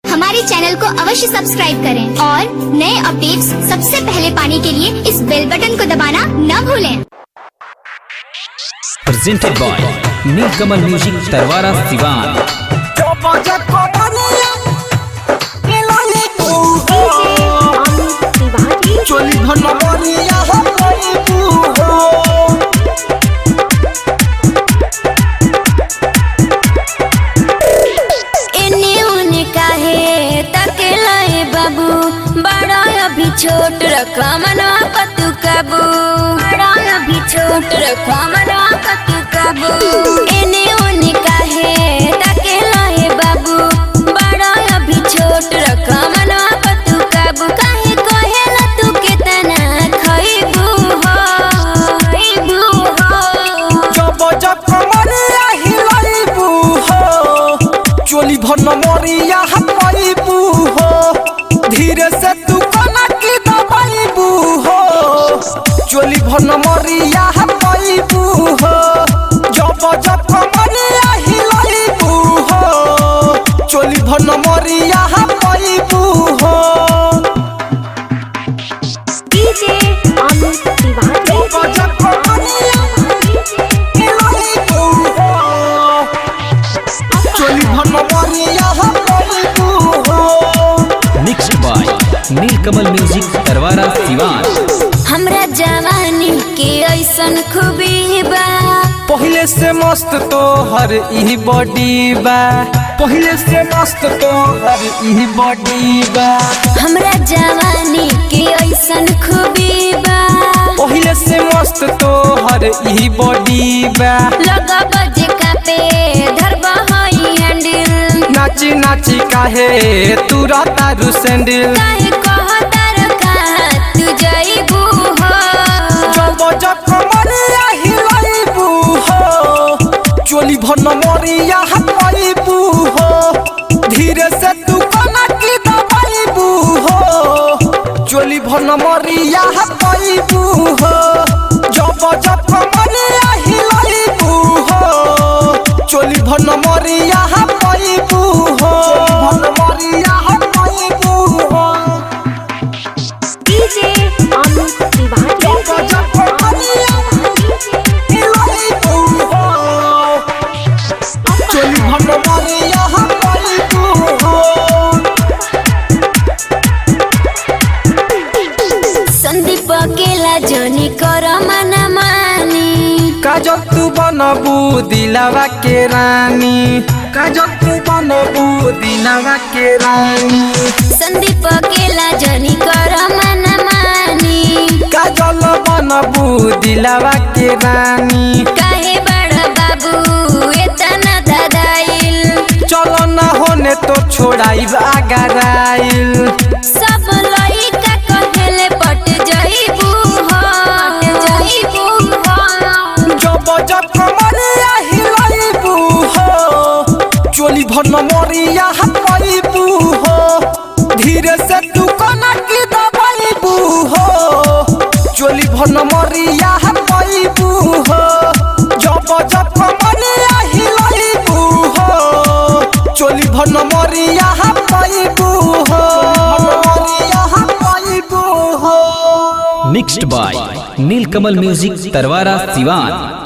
हमारे चैनल को अवश्य सब्सक्राइब करें और नए अपडेट्स सबसे पहले पाने के लिए इस बेल बटन को दबाना न भूलें। Presented by Neelkamal music Tarwara Siwan. छोट रखा मना कतु कबू, बड़ा अभी छोट रखा मना कतु कबू। एने ओने काहे तकेला है बाबू, बड़ा अभी छोट रखा मना कतु कबू। काहे कहेला तू कितना खइबू हो, खइबू हो। जब जब कमरिया हिलाइबू हो, चोली भर न मरिया हपाइबू हो। धीरे से तू चोली भर न मरिया हपाइबू हो। जब जब कमरिया हिलाइबू हो, चोली भर न मरिया हपाइबू हो। डीजे अमित तिवारी। जब जब कमरिया हिलाइबू हो, चोली भर न मरिया हपाइबू हो। Mixed by Neelkamal music Tarwara Siwan. हमरा जवानी के ऐसन खूबी बा, पहले से मस्त तो हर ई बॉडी बा। पहले से मस्त तो हर ई बॉडी बा। हमरा जवानी के ऐसन खूबी बा, पहले से मस्त तो हर ई बॉडी बा। लगा बजे का पे धरबा हई हैंडल। नाची नाची काहे तू रहता रू सैंडल। काहे कहता रखा तू जाइबू हो। जब जब कमरिया हिलाइबू हो, चोली भर न मरिया हपाइबू हो। धीरे से तू कनकी दबाइबू हो, चोली भर न मरिया हपाइबू हो। जब जब कमरिया हिलाइबू हो, चोली भर न मरिया हपाइबू हो। भर न मरिया हपाइबू हो। डीजे अमित तिवारी। संदीप अकेला जनी कर मना मानी, काजल तू बनबू दिलावा के रानी। काजल तू बनबू दिलावा के रानी। संदीप अकेला जनी कर मना मानी, काजल बनबू दिलावा के रानी। काहे बड़ा बाबू इतना ददाइल। चलो ना होने तो छोड़ाइब आगराइल। सब लइका कहेले पट जाइबू हो, जाइबू हो। जब जब कमरिया हिलाइबू हो, चोली भर न मरिया हपाइबू हो। धीरे से तू कनकी दबाइबू हो, चोली भर न मरिया हपाइबू हो। जब जब कमरिया हिलाइबू हो, चोली भर न मरिया हपाइबू हो। Mixed by Neelkamal music Tarwara Siwan.